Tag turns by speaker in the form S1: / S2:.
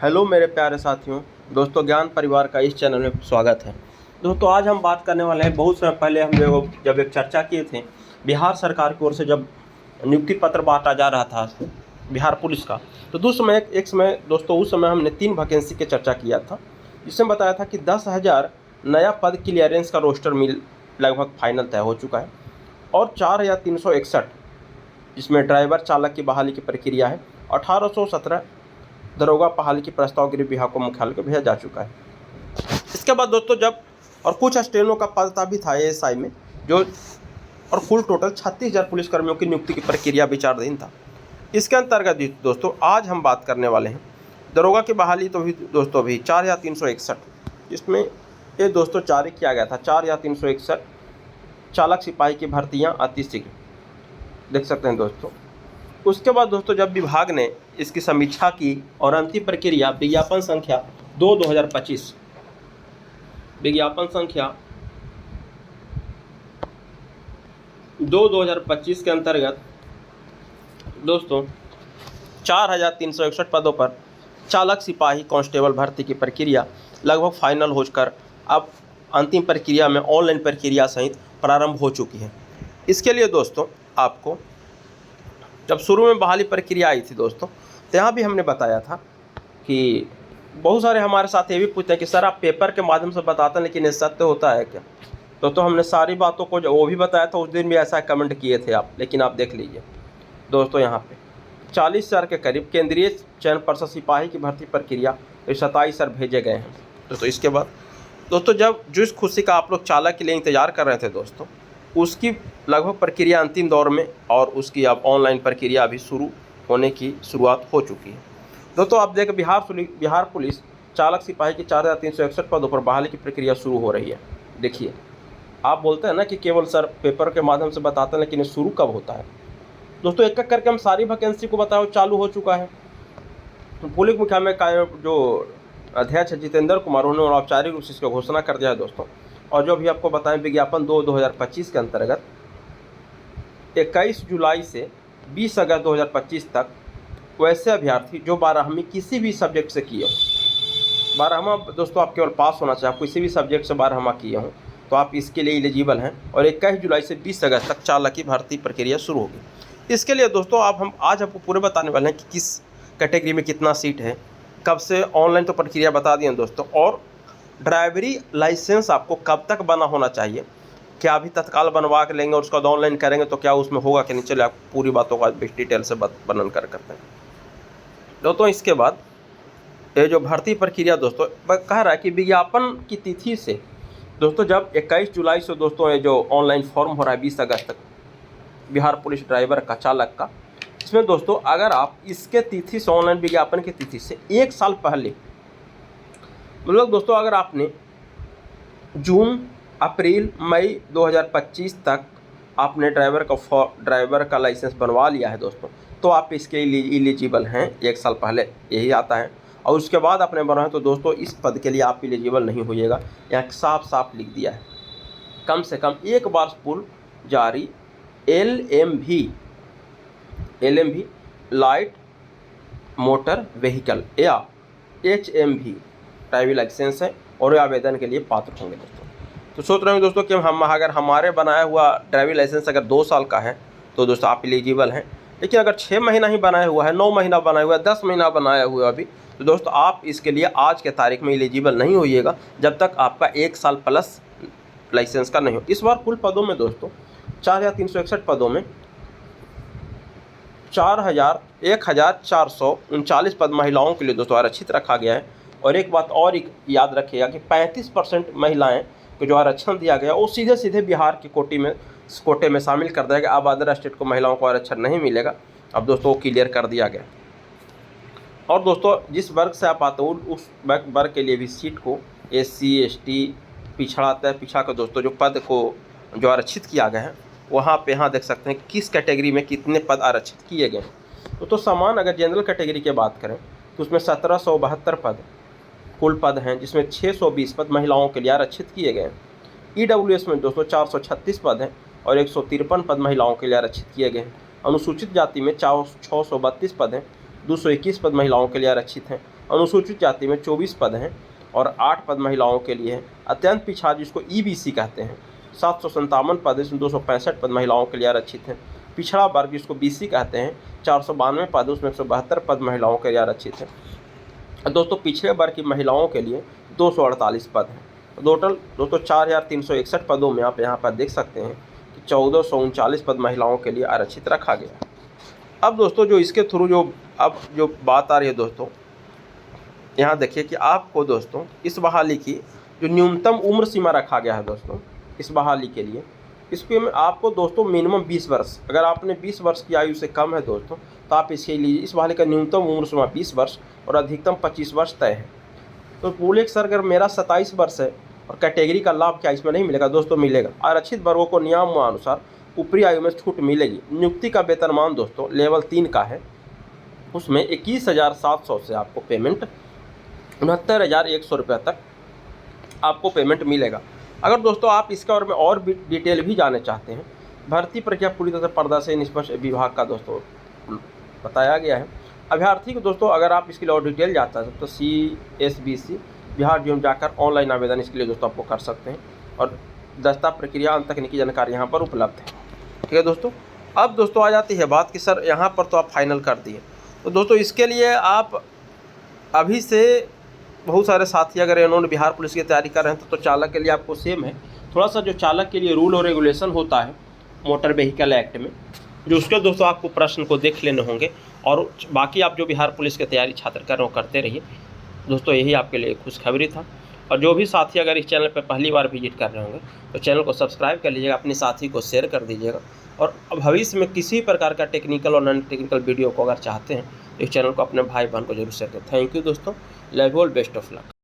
S1: Hello मेरे प्यारे साथियों, दोस्तों ज्ञान परिवार का इस चैनल में स्वागत है। दोस्तों आज हम बात करने वाले हैं, बहुत समय पहले हम लोग जब एक चर्चा किए थे बिहार सरकार की ओर से जब नियुक्ति पत्र बांटा जा रहा था बिहार पुलिस का, तो एक समय दोस्तों उस समय हमने 3 वैकेंसी की चर्चा किया था, जिसमें बताया था कि 10,000 नया पद क्लियरेंस का रोस्टर मिल लगभग फाइनल तय हो चुका है और 4,361 जिसमें ड्राइवर चालक की बहाली की प्रक्रिया है। 1,817 दरोगा बहाली की प्रस्ताव गृह विभाग को मुख्यालय को भेजा जा चुका है। इसके बाद दोस्तों जब और कुछ स्टेनों का पद भी था एएसआई में, जो और कुल टोटल 36,000 पुलिसकर्मियों की नियुक्ति की प्रक्रिया विचाराधीन था। इसके अंतर्गत दोस्तों आज हम बात करने वाले हैं दरोगा की बहाली। तो भी दोस्तों अभी 4,361 जिसमें ये दोस्तों जारी किया गया था 4,361 चालक सिपाही की भर्तियाँ अतिशीघ्र, देख सकते हैं दोस्तों। उसके बाद दोस्तों जब विभाग ने इसकी समीक्षा की और अंतिम प्रक्रिया विज्ञापन संख्या 2/2025 विज्ञापन संख्या 2/2025 के अंतर्गत दोस्तों 4,361 पदों पर चालक सिपाही कांस्टेबल भर्ती की प्रक्रिया लगभग फाइनल होकर अब अंतिम प्रक्रिया में ऑनलाइन प्रक्रिया सहित प्रारंभ हो चुकी है। इसके लिए दोस्तों आपको जब शुरू में बहाली प्रक्रिया आई थी दोस्तों, तो यहाँ भी हमने बताया था कि बहुत सारे हमारे साथ ये भी पूछते हैं कि सर आप पेपर के माध्यम से बताते हैं लेकिन ये सत्य होता है क्या। तो हमने सारी बातों को वो भी बताया था, उस दिन भी ऐसा कमेंट किए थे आप, लेकिन आप देख लीजिए दोस्तों यहाँ पे 40,000 के करीब केंद्रीय चयन पर्षद सिपाही की भर्ती प्रक्रिया 27 सर भेजे गए हैं। तो इसके बाद दोस्तों जब जिस खुशी का आप लोग चालक के लिए इंतज़ार कर रहे थे दोस्तों, उसकी लगभग प्रक्रिया अंतिम दौर में और उसकी अब ऑनलाइन प्रक्रिया अभी शुरू होने की शुरुआत हो चुकी है। दोस्तों आप देखें बिहार पुलिस चालक सिपाही की 4,361 पदों पर बहाली की प्रक्रिया शुरू हो रही है। देखिए आप बोलते हैं ना कि केवल सर पेपर के माध्यम से बताते हैं, लेकिन ये शुरू कब होता है दोस्तों? एक एक करके हम सारी वैकेंसी को बताओ, चालू हो चुका है। पुलिस मुख्यालय का जो अध्यक्ष है जितेंद्र कुमार, उन्होंने औपचारिक रूप से इसकी घोषणा कर दिया है दोस्तों। और जो भी आपको बताएं विज्ञापन 2/2025 के अंतर्गत 21 जुलाई से 20 अगस्त 2025 तक वैसे अभ्यर्थी जो 12वीं किसी भी सब्जेक्ट से किए हों, 12वां दोस्तों आप केवल पास होना चाहिए, आप किसी भी सब्जेक्ट से 12वां किए हों तो आप इसके लिए एलिजिबल हैं। और 21 जुलाई से 20 अगस्त तक चालक की भर्ती प्रक्रिया शुरू होगी। इसके लिए दोस्तों हम आज आपको पूरे बताने वाले हैं कि किस कैटेगरी में कितना सीट है, कब से ऑनलाइन तो प्रक्रिया बता दिए दोस्तों, और ड्राइवरी लाइसेंस आपको कब तक बना होना चाहिए, क्या अभी तत्काल बनवा के लेंगे और उसका ऑनलाइन करेंगे तो क्या उसमें होगा कि नहीं, चले आप पूरी बातों का डिटेल से वर्णन करते हैं दोस्तों। इसके बाद ये जो भर्ती प्रक्रिया दोस्तों कह रहा है कि विज्ञापन की तिथि से दोस्तों जब 21 जुलाई से दोस्तों ये जो ऑनलाइन फॉर्म हो रहा है 20 अगस्त तक बिहार पुलिस ड्राइवर का चालक का, इसमें दोस्तों अगर आप इसके तिथि से ऑनलाइन विज्ञापन की तिथि से 1 साल पहले, मतलब दोस्तों अगर आपने जून अप्रैल मई 2025 तक आपने ड्राइवर का लाइसेंस बनवा लिया है दोस्तों, तो आप इसके लिए एलिजिबल हैं। 1 साल पहले यही आता है। और उसके बाद आपने बनवाया तो दोस्तों इस पद के लिए आप एलिजिबल नहीं होइएगा। यहाँ साफ साफ लिख दिया है कम से कम 1 वर्ष पूर्व जारी LMV लाइट मोटर व्हीकल या HMV ड्राइविंग लाइसेंस है और ये आवेदन के लिए पात्र होंगे दोस्तों। तो सोच रहे हैं दोस्तों कि अगर हमारे बनाया हुआ ड्राइविंग लाइसेंस अगर 2 साल का है तो दोस्तों आप एलिजिबल हैं, लेकिन अगर 6 महीना ही बनाया हुआ है, 9 महीना बनाया हुआ है, 10 महीना बनाया हुआ है अभी, तो दोस्तों आप इसके लिए आज के तारीख में एलिजिबल नहीं होइएगा जब तक आपका 1 साल प्लस लाइसेंस का नहीं हो। इस बार कुल पदों में दोस्तों 4,361 पदों में 1,439 पद महिलाओं के लिए दोस्तों आरक्षित रखा गया है। और एक बात और याद रखिएगा कि 35% महिलाएं को जो आरक्षण दिया गया वो सीधे सीधे बिहार की कोटे में शामिल कर दिया गया। अब अदर स्टेट को महिलाओं को आरक्षण नहीं मिलेगा, अब दोस्तों वो क्लियर कर दिया गया। और दोस्तों जिस वर्ग से आप आते हो उस वर्ग के लिए भी सीट को SC ST पिछड़ा के दोस्तों जो पद को जो आरक्षित किया गया है वहाँ पे यहाँ देख सकते हैं किस कैटेगरी में कितने पद आरक्षित किए गए हैं। तो समान अगर जनरल कैटेगरी की बात करें तो उसमें 1772 पद कुल पद हैं, जिसमें 620 पद महिलाओं के लिए आरक्षित किए गए हैं। EWS में दोस्तों 436 पद हैं और 153 पद महिलाओं के लिए आरक्षित किए गए हैं। अनुसूचित जाति में 632 पद हैं, 221 पद महिलाओं के लिए आरक्षित हैं अनुसूचित जाति में 24 पद हैं और 8 पद महिलाओं के लिए हैं। अत्यंत पिछड़ा जिसको ईबीसी कहते हैं 757 पद, इसमें 265 पद महिलाओं के लिए आरक्षित हैं। पिछड़ा वर्ग जिसको बीसी कहते हैं 492 पद, उसमें 172 पद महिलाओं के लिए आरक्षित हैं। दोस्तों पिछड़े वर्ग की महिलाओं के लिए 248 पद हैं। टोटल दोस्तों 4361 पदों में आप यहाँ पर देख सकते हैं कि 1439 पद महिलाओं के लिए आरक्षित रखा गया। अब दोस्तों जो इसके थ्रू जो बात आ रही है दोस्तों, यहाँ देखिए कि आपको दोस्तों इस बहाली की जो न्यूनतम उम्र सीमा रखा गया है दोस्तों इस बहाली के लिए, इसके में आपको दोस्तों मिनिमम 20 वर्ष, अगर आपने 20 वर्ष की आयु से कम है दोस्तों तो आप इसके लिए इस बहाली का न्यूनतम उम्र सीमा 20 वर्ष और अधिकतम 25 वर्ष तय है। तो बोले सर अगर मेरा 27 वर्ष है और कैटेगरी का लाभ क्या इसमें नहीं मिलेगा? दोस्तों मिलेगा। आरक्षित वर्गों को नियमानुसार ऊपरी आयु में छूट मिलेगी। नियुक्ति का वेतनमान दोस्तों लेवल 3 का है, उसमें 21,700 से आपको पेमेंट 69,100 रुपये तक आपको पेमेंट मिलेगा। अगर दोस्तों आप इसके और में और भी डिटेल भी जानना चाहते हैं, भर्ती प्रक्रिया पूरी तरह से पारदर्शी निष्पक्ष विभाग का दोस्तों बताया गया है। अभ्यर्थी को दोस्तों अगर आप इसके लिए और डिटेल जाता है तो CSBC बिहार जीवन जाकर ऑनलाइन आवेदन इसके लिए दोस्तों आपको कर सकते हैं और दस्ता प्रक्रिया अंत तकनीकी जानकारी यहाँ पर उपलब्ध है। ठीक है दोस्तों। अब दोस्तों आ जाती है बात कि सर यहाँ पर तो आप फाइनल कर दिए, तो दोस्तों इसके लिए आप अभी से बहुत सारे साथी अगर इन्होंने बिहार पुलिस की तैयारी कर रहे हैं तो चालक के लिए आपको सेम है। थोड़ा सा जो चालक के लिए रूल और रेगुलेशन होता है मोटर व्हीकल एक्ट में, जो उसके दोस्तों आपको प्रश्न को देख लेने होंगे और बाकी आप जो बिहार पुलिस की तैयारी छात्र कर रहे हो करते रहिए दोस्तों। यही आपके लिए खुशखबरी था। और जो भी साथी अगर इस चैनल पर पहली बार विजिट कर रहे होंगे तो चैनल को सब्सक्राइब कर लीजिएगा, अपने साथी को शेयर कर दीजिएगा और भविष्य में किसी प्रकार का टेक्निकल और नॉन टेक्निकल वीडियो को अगर चाहते हैं तो इस चैनल को अपने भाई बहन को जरूर शेयर करें। थैंक यू दोस्तों, love you all, best of luck.